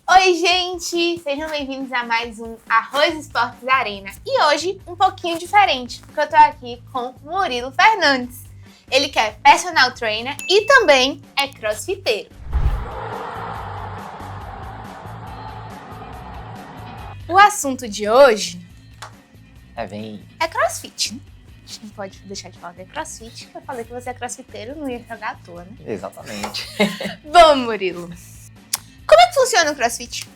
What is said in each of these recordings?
Oi, gente! Sejam bem-vindos a mais um Arroz Esportes Arena. E hoje, um pouquinho diferente, porque eu tô aqui com Murilo Fernandes. Ele que é personal trainer e também é crossfiteiro. O assunto de hoje é crossfit, né? A gente não pode deixar de falar de crossfit, porque eu falei que você é crossfiteiro, não ia jogar à toa, né? Exatamente. Bom, Murilo, como é que funciona o crossfit?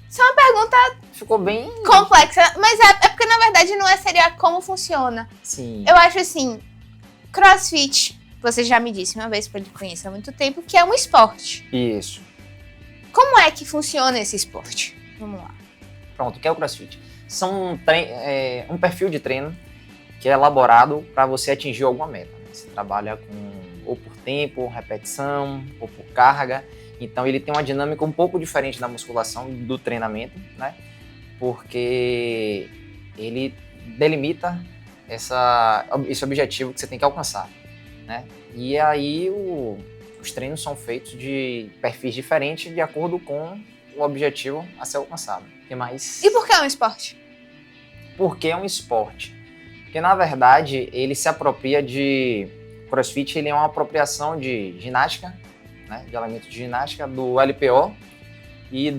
Isso é uma pergunta Ficou bem complexa, mas é porque na verdade não seria como funciona. Sim. Eu acho assim, crossfit, você já me disse uma vez, porque ele conhece há muito tempo, que é um esporte. Isso. Como é que funciona esse esporte? Vamos lá. Pronto, o que é o CrossFit? São um perfil de treino que é elaborado para você atingir alguma meta. Você trabalha ou por tempo, repetição, ou por carga. Então ele tem uma dinâmica um pouco diferente da musculação, do treinamento, né? Porque ele delimita esse objetivo que você tem que alcançar, né? E aí os treinos são feitos de perfis diferentes de acordo com o objetivo a ser alcançado. E mais? E por que é um esporte? Porque é um esporte. Porque, na verdade, ele se apropria CrossFit ele é uma apropriação de ginástica, né, de elementos de ginástica, do LPO e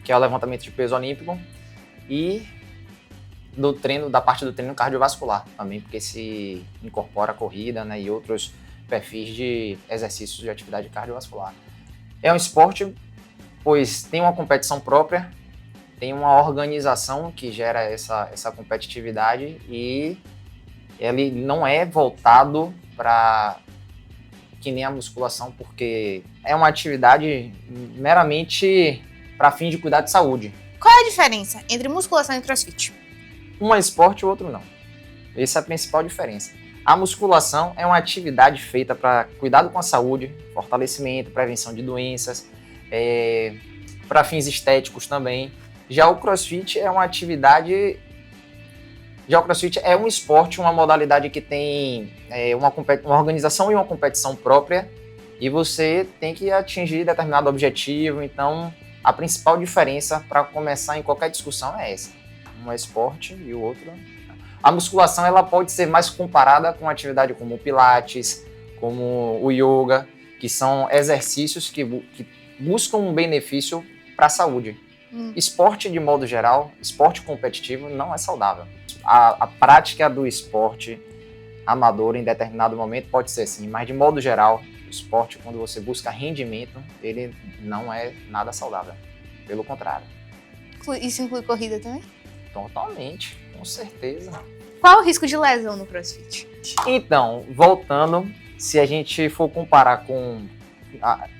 que é o levantamento de peso olímpico, e da parte do treino cardiovascular também, porque se incorpora a corrida, né, e outros perfis de exercícios de atividade cardiovascular. É um esporte, pois tem uma competição própria, tem uma organização que gera essa competitividade e ele não é voltado para que nem a musculação, porque é uma atividade meramente para fim de cuidar de saúde. Qual é a diferença entre musculação e crossfit? Um é esporte e o outro não. Essa é a principal diferença. A musculação é uma atividade feita para cuidado com a saúde, fortalecimento, prevenção de doenças, para fins estéticos também. Já o CrossFit é uma atividade... Já o CrossFit é um esporte, uma modalidade que tem uma organização e uma competição própria, e você tem que atingir determinado objetivo. Então, a principal diferença para começar em qualquer discussão é essa. Um é esporte e o outro... A musculação ela pode ser mais comparada com atividade como o pilates, como o yoga, que são exercícios que buscam um benefício para a saúde. Esporte, de modo geral, esporte competitivo não é saudável. A prática do esporte amador em determinado momento pode ser sim, mas de modo geral, o esporte, quando você busca rendimento, ele não é nada saudável. Pelo contrário. Isso inclui corrida também? Totalmente, com certeza. Qual o risco de lesão no CrossFit? Então, voltando, se a gente for comparar com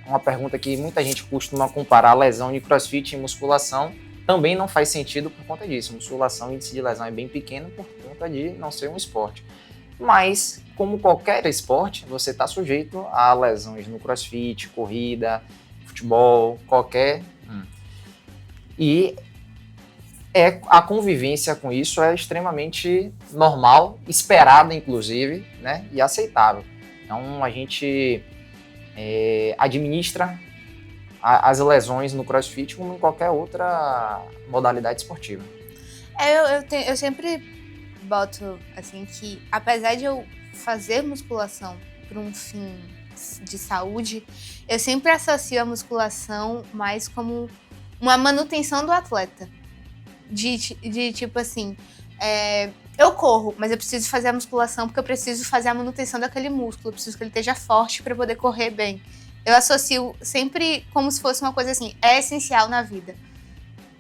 uma pergunta que muita gente costuma comparar lesão de CrossFit e musculação, também não faz sentido por conta disso. Musculação, o índice de lesão é bem pequeno por conta de não ser um esporte. Mas, como qualquer esporte, você está sujeito a lesões no CrossFit, corrida, futebol, qualquer. E a convivência com isso é extremamente normal, esperada inclusive, né, e aceitável. Então a gente administra as lesões no CrossFit como em qualquer outra modalidade esportiva. Eu sempre boto assim que, apesar de eu fazer musculação por um fim de saúde, eu sempre associo a musculação mais como uma manutenção do atleta. De tipo assim, eu corro, mas eu preciso fazer a musculação porque eu preciso fazer a manutenção daquele músculo, eu preciso que ele esteja forte para poder correr bem. Eu associo sempre como se fosse uma coisa assim, é essencial na vida.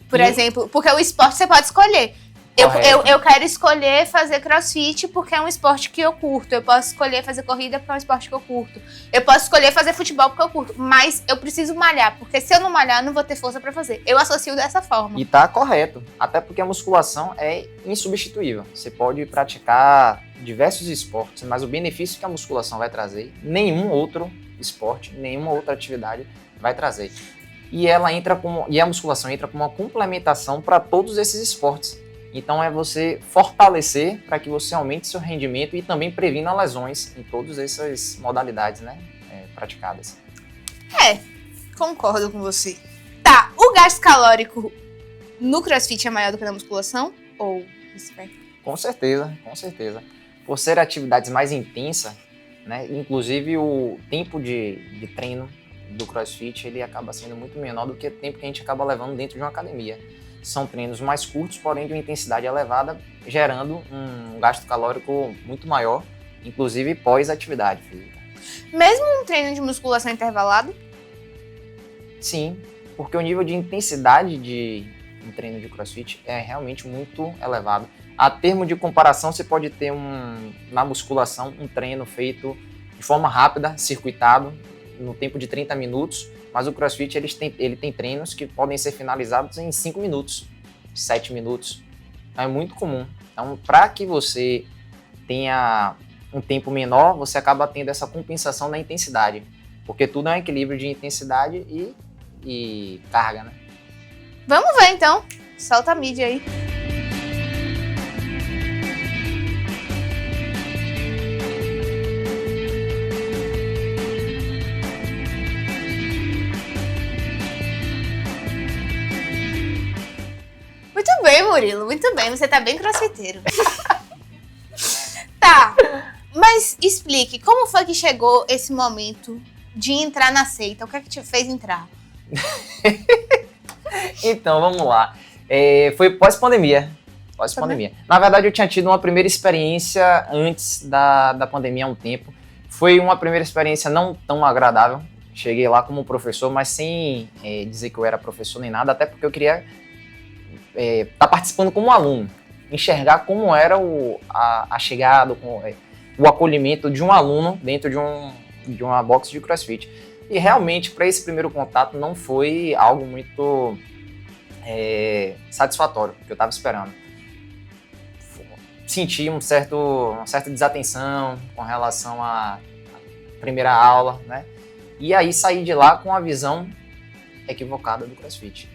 Por exemplo, porque o esporte você pode escolher. Eu quero escolher fazer CrossFit porque é um esporte que eu curto. Eu posso escolher fazer corrida porque é um esporte que eu curto. Eu posso escolher fazer futebol porque eu curto. Mas eu preciso malhar, porque se eu não malhar, eu não vou ter força pra fazer. Eu associo dessa forma. E tá correto. Até porque a musculação é insubstituível. Você pode praticar diversos esportes, mas o benefício que a musculação vai trazer, nenhum outro esporte, nenhuma outra atividade vai trazer. E a musculação entra como uma complementação para todos esses esportes. Então é você fortalecer para que você aumente seu rendimento e também previna lesões em todas essas modalidades, né, praticadas. Concordo com você. Tá, o gasto calórico no CrossFit é maior do que na musculação? Ou vice-versa? Com certeza, com certeza. Por ser atividades mais intensas, né? Inclusive o tempo de treino do CrossFit ele acaba sendo muito menor do que o tempo que a gente acaba levando dentro de uma academia. São treinos mais curtos, porém de uma intensidade elevada, gerando um gasto calórico muito maior, inclusive pós-atividade física. Mesmo um treino de musculação intervalado? Sim, porque o nível de intensidade de um treino de CrossFit é realmente muito elevado. A termo de comparação, você pode ter na musculação um treino feito de forma rápida, circuitado, no tempo de 30 minutos, mas o CrossFit ele tem treinos que podem ser finalizados em 5 minutos, 7 minutos. Então é muito comum. Então, para que você tenha um tempo menor, você acaba tendo essa compensação na intensidade, porque tudo é um equilíbrio de intensidade e carga, né? Vamos ver então. Solta a mídia aí. Muito bem, Murilo. Muito bem. Você tá bem crossfiteiro. Tá. Mas explique, como foi que chegou esse momento de entrar na seita? O que é que te fez entrar? Então, vamos lá. Foi pós-pandemia. Na verdade, eu tinha tido uma primeira experiência antes da pandemia há um tempo. Foi uma primeira experiência não tão agradável. Cheguei lá como professor, mas sem dizer que eu era professor nem nada, até porque eu queria estar participando como aluno, enxergar como era a chegada, o acolhimento de um aluno dentro de uma box de CrossFit. E realmente, para esse primeiro contato, não foi algo muito satisfatório, que eu estava esperando. Senti uma certa desatenção com relação à primeira aula, né? E aí saí de lá com a visão equivocada do CrossFit,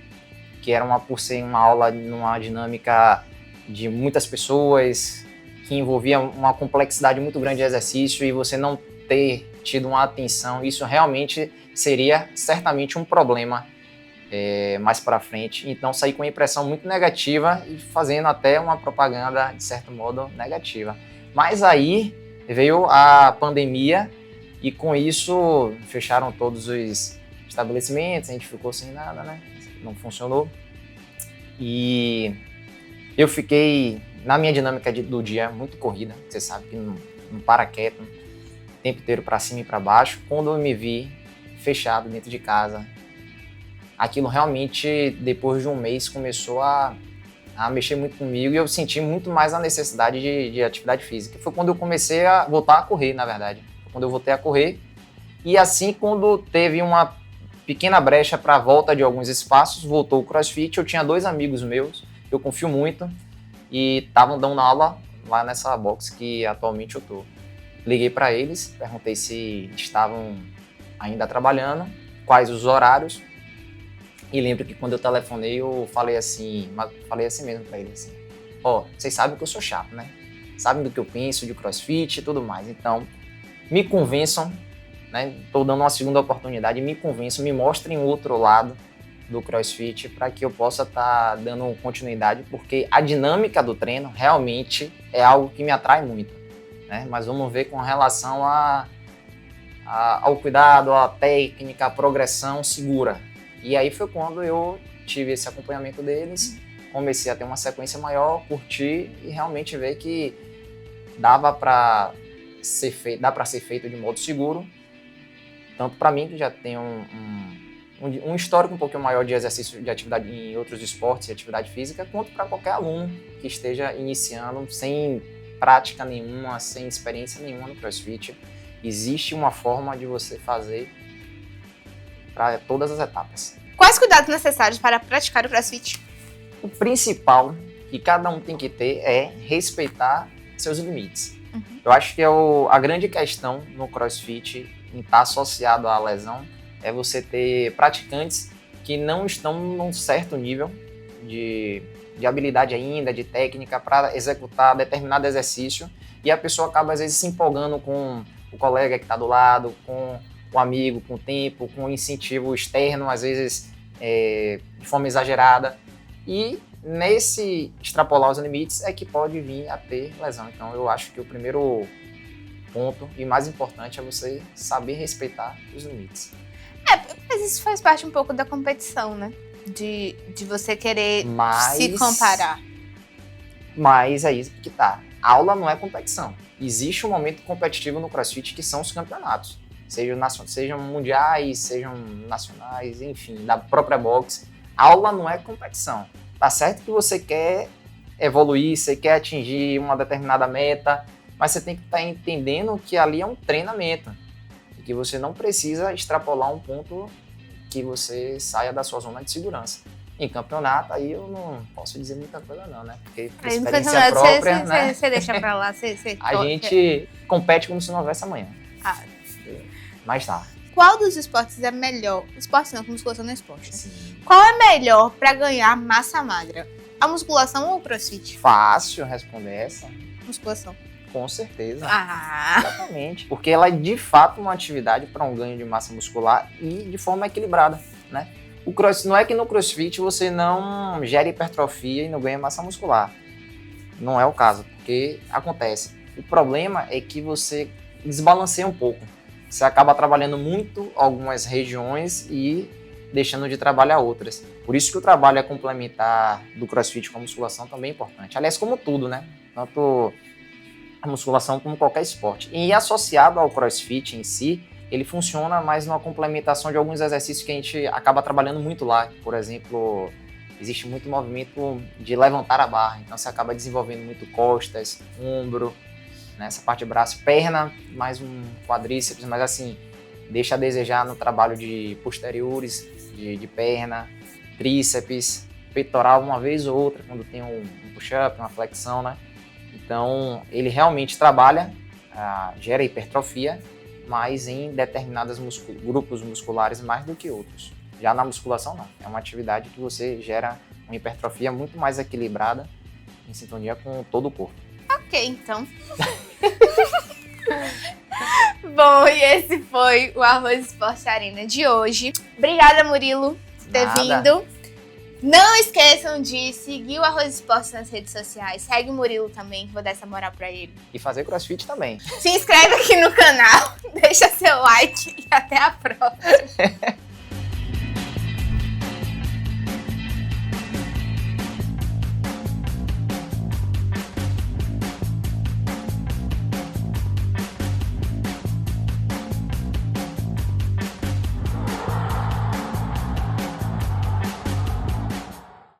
que era por ser uma aula numa dinâmica de muitas pessoas, que envolvia uma complexidade muito grande de exercício, e você não ter tido uma atenção, isso realmente seria certamente um problema mais para frente. Então saí com uma impressão muito negativa e fazendo até uma propaganda, de certo modo, negativa. Mas aí veio a pandemia e com isso fecharam todos os estabelecimentos, a gente ficou sem nada, né? Não funcionou. E eu fiquei, na minha dinâmica do dia, muito corrida. Você sabe que não para quieto, o tempo inteiro para cima e para baixo. Quando eu me vi fechado dentro de casa, aquilo realmente, depois de um mês, começou a mexer muito comigo e eu senti muito mais a necessidade de atividade física. Foi quando eu comecei a voltar a correr, na verdade. Foi quando eu voltei a correr. E assim, quando teve uma pequena brecha para a volta de alguns espaços, voltou o CrossFit. Eu tinha 2 amigos meus, eu confio muito, e estavam dando aula lá nessa box que atualmente eu tô. Liguei para eles, perguntei se estavam ainda trabalhando, quais os horários, e lembro que quando eu telefonei eu falei assim mesmo para eles, assim, vocês sabem que eu sou chato, né? Sabem do que eu penso de CrossFit e tudo mais, então me convençam, né? Estou dando uma segunda oportunidade, me convençam, me mostrem o outro lado do CrossFit para que eu possa estar dando continuidade, porque a dinâmica do treino realmente é algo que me atrai muito, né? Mas vamos ver com relação ao cuidado, à técnica, à progressão segura. E aí foi quando eu tive esse acompanhamento deles, comecei a ter uma sequência maior, curti e realmente ver que dá para ser feito de modo seguro, tanto para mim, que já tenho um histórico um pouquinho maior de exercício de atividade em outros esportes e atividade física, quanto para qualquer aluno que esteja iniciando sem prática nenhuma, sem experiência nenhuma no CrossFit. Existe uma forma de você fazer para todas as etapas. Quais cuidados necessários para praticar o CrossFit? O principal que cada um tem que ter é respeitar seus limites. Uhum. Eu acho que a grande questão no CrossFit, em estar associado à lesão, é você ter praticantes que não estão num certo nível de habilidade ainda, de técnica para executar determinado exercício, e a pessoa acaba às vezes se empolgando com o colega que está do lado, com o amigo com o tempo, com incentivo externo, às vezes de forma exagerada. E nesse extrapolar os limites é que pode vir a ter lesão. Então eu acho que o primeiro ponto e mais importante é você saber respeitar os limites. Mas isso faz parte um pouco da competição, né? De você querer se comparar. Mas é isso que tá. A aula não é competição. Existe um momento competitivo no CrossFit que são os campeonatos. Sejam mundiais, sejam nacionais, enfim, da própria boxe. A aula não é competição. Tá certo que você quer evoluir, você quer atingir uma determinada meta, mas você tem que estar entendendo que ali é um treinamento. E que você não precisa extrapolar um ponto que você saia da sua zona de segurança. Em campeonato, aí eu não posso dizer muita coisa não, né? Porque por experiência própria, né? Você deixa pra lá, a gente compete como se não houvesse amanhã. Mas tá. Qual dos esportes é melhor? Esporte não, que musculação não é esporte. Né? Sim. Qual é melhor pra ganhar massa magra? A musculação ou o CrossFit? Fácil responder essa. Musculação. Com certeza. Ah. Exatamente. Porque ela é de fato uma atividade para um ganho de massa muscular e de forma equilibrada, né? Não é que no CrossFit você não gera hipertrofia e não ganha massa muscular. Não é o caso, porque acontece. O problema é que você desbalanceia um pouco. Você acaba trabalhando muito algumas regiões e deixando de trabalhar outras. Por isso que o trabalho complementar do CrossFit com a musculação também é importante. Aliás, como tudo, né? Tanto a musculação como qualquer esporte. E associado ao CrossFit em si, ele funciona mais numa complementação de alguns exercícios que a gente acaba trabalhando muito lá. Por exemplo, existe muito movimento de levantar a barra, então você acaba desenvolvendo muito costas, ombro, né, essa parte de braço, perna, mais um quadríceps, mas assim, deixa a desejar no trabalho de posteriores, de perna, tríceps, peitoral uma vez ou outra, quando tem um push-up, uma flexão, né? Então, ele realmente trabalha, gera hipertrofia, mas em determinados grupos musculares mais do que outros. Já na musculação, não. É uma atividade que você gera uma hipertrofia muito mais equilibrada, em sintonia com todo o corpo. Ok, então. Bom, e esse foi o Arroz Esporte Arena de hoje. Obrigada, Murilo, por ter vindo. Não esqueçam de seguir o Arroz Esporte nas redes sociais. Segue o Murilo também, vou dar essa moral pra ele. E fazer CrossFit também. Se inscreve aqui no canal, deixa seu like e até a próxima.